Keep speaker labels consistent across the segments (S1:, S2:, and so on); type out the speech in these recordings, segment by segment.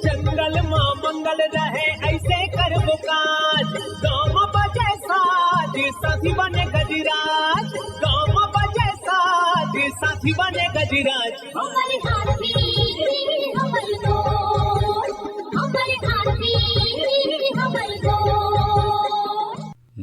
S1: जंगल मां मंगल रहे ऐसे कर काज, गाँव बजे साज साथी बने गजराज, गाँव बजे साज साथी बने गजराज।
S2: हमारे हाथी हमारे दोस्त, हमारे हाथी हमारे दोस्त।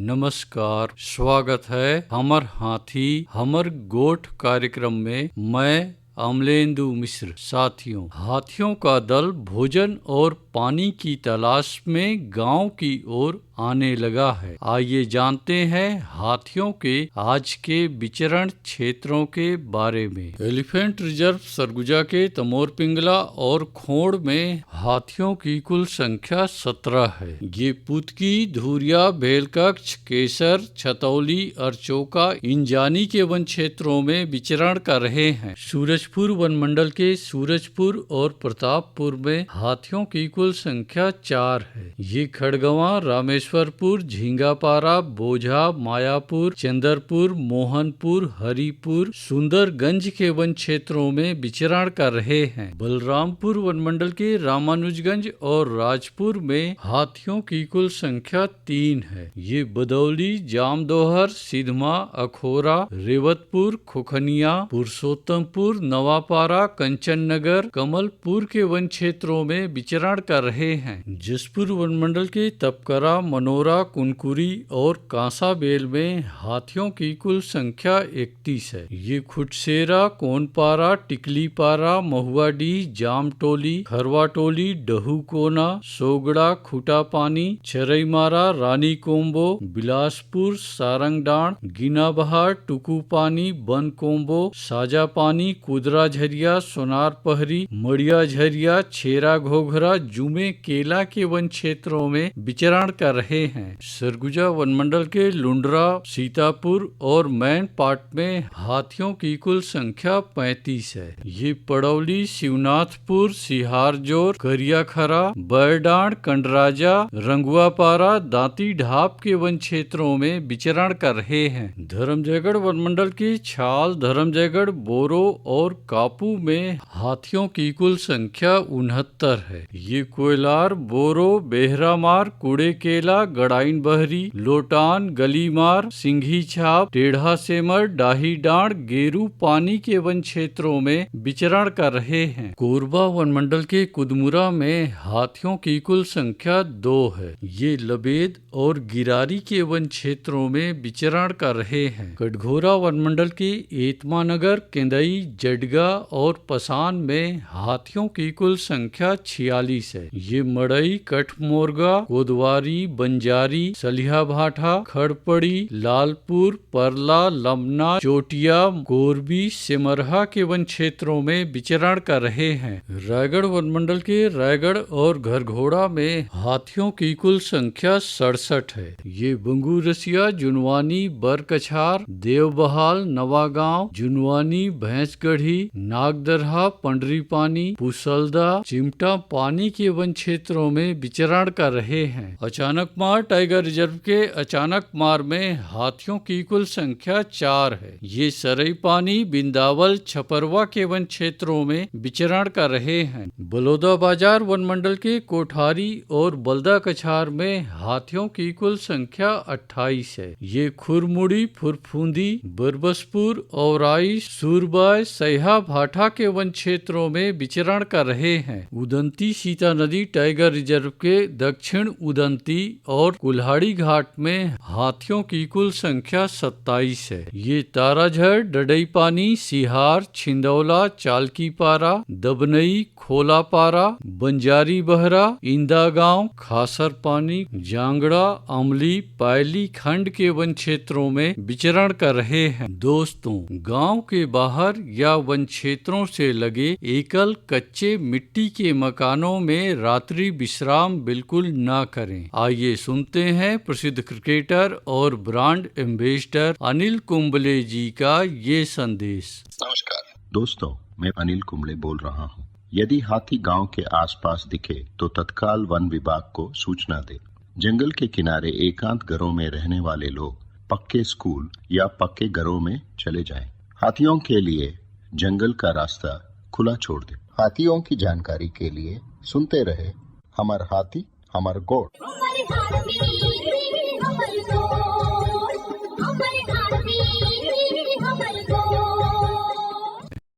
S3: नमस्कार, स्वागत है हमर हाथी हमर गोठ कार्यक्रम में। मैं अमलेंदु मिश्र। साथियों, हाथियों का दल भोजन और पानी की तलाश में गांव की ओर आने लगा है। आइए जानते हैं हाथियों के आज के विचरण क्षेत्रों के बारे में। एलिफेंट रिजर्व सरगुजा के तमोर पिंगला और खोड़ में हाथियों की कुल संख्या 17 है। ये पुतकी, धुरिया, बेलकक्ष, केसर, छतौली, अरचोका, इंजानी के वन क्षेत्रों में विचरण कर रहे हैं। सूरजपुर वन मंडल के सूरजपुर और प्रतापपुर में हाथियों की कुल संख्या 4 है। ये खड़गवां, रामेश्वरपुर, झींगापारा, बोझा, मायापुर, चंदरपुर, मोहनपुर, हरिपुर, सुंदरगंज के वन क्षेत्रों में विचरण कर रहे हैं। बलरामपुर वन मंडल के रामानुजगंज और राजपुर में हाथियों की कुल संख्या 3 है। ये बदौली, जामदोहर, सिधमा, अखोरा, रेवतपुर, खुखनिया, पुरुषोत्तमपुर, नवापारा, कंचन नगर, कमलपुर के वन क्षेत्रों में विचरण कर रहे हैं। जसपुर वन मंडल के तपकरा, मनोरा, कुनकुरी और कांसाबेल में हाथियों की कुल संख्या 31 है। ये खुटसेरा, कोनपारा, टिकलीपारा, महुआडीह, जामटोली, खरवाटोली, डहूकोना, सोगड़ा, खुटापानी, चरईमारा, रानी कोम्बो, बिलासपुर, सारंगडाण, गिनाबहार, टुकुपानी, बन कोम्बो, साजापानी, कुदरा झरिया, सोनार पहरी, मड़िया झरिया, छेरा घोघरा, जुमे केला के वन क्षेत्रों में विचरण कर रहे हैं। सरगुजा वन मंडल के लुंडरा, सीतापुर और मैन पाट में हाथियों की कुल संख्या 35 है। ये पड़ौली, शिवनाथपुर, सिहारजोर, करियाखरा, बैरडांड, कंडराजा, रंगुआपारा, दांती ढाप के वन क्षेत्रों में विचरण कर रहे हैं। धर्मजयगढ़ वन मंडल की छाल, धर्मजयगढ़, बोरो और कापू में हाथियों की कुल संख्या 69 है। ये कोयलार, बोरो, बेहरामार, कुड़ेकेला, गड़ाइन बहरी, लोटान, गलीमार, सिंघी छाप, टेढ़ा सेमर, डाही डांड, गेरू पानी के वन क्षेत्रों में विचरण कर रहे हैं। कोरबा वन मंडल के कुदमुरा में हाथियों की कुल संख्या 2 है। ये लबेद और गिरारी के वन क्षेत्रों में विचरण कर रहे हैं। कटघोरा वन मंडल के एतमानगर, केंदई, जडगा और पसान में हाथियों की कुल संख्या 46 है। ये मड़ई, कठमोरगा, कोदवारी, बंजारी, सलिहा भाठा, खड़पड़ी, लालपुर, परला, लमना, चोटिया, कोरबी, सिमरहा के वन क्षेत्रों में विचरण कर रहे हैं। रायगढ़ वन मंडल के रायगढ़ और घरघोड़ा में हाथियों की कुल संख्या 67 है। ये बंगूरसिया, जुनवानी, बरकछार, देवबहाल, नवागांव, जुनवानी, भैंसगढ़ी, नागदरहा, पंडरीपानी, पुसलदा, चिमटा पानी के वन क्षेत्रों में विचरण कर रहे हैं। अचानकमार टाइगर रिजर्व के अचानकमार में हाथियों की कुल संख्या 4 है। ये सरई पानी, बिंदावल, छपरवा के वन क्षेत्रों में विचरण कर रहे हैं। बलौदा बाजार वन मंडल के कोठारी और बलदा कछार में हाथियों की कुल संख्या 28 है। ये खुरमुड़ी, फुरफुंदी, बरबसपुर, औराई, सूरबाई, सैहा भाठा के वन क्षेत्रों में विचरण कर रहे हैं। उदंती सीता नदी टाइगर रिजर्व के दक्षिण उदंती और कुल्हाड़ी घाट में हाथियों की कुल संख्या 27 है। ये ताराझर, डडईपानी, सिहार, छिंदौला, चालकीपारा, दबनई, खोलापारा, बंजारी बहरा, इंदागांव, खासर पानी, जांगड़ा, अमली, पायली खंड के वन क्षेत्रों में विचरण कर रहे हैं। दोस्तों, गांव के बाहर या वन क्षेत्रों से लगे एकल कच्चे मिट्टी के मकानों में रात्रि विश्राम बिल्कुल ना करें। आइए सुनते हैं प्रसिद्ध क्रिकेटर और ब्रांड एम्बेसडर अनिल कुंबले जी का ये संदेश।
S4: नमस्कार दोस्तों, मैं अनिल कुंबले बोल रहा हूँ। यदि हाथी गांव के आसपास दिखे तो तत्काल वन विभाग को सूचना दे। जंगल के किनारे एकांत घरों में रहने वाले लोग पक्के स्कूल या पक्के घरों में चले जाएं। हाथियों के लिए जंगल का रास्ता खुला छोड़ दें। हाथियों की जानकारी के लिए सुनते रहे हमर हाथी हमर गोठ।
S2: हमर हाथी हमर गोठ।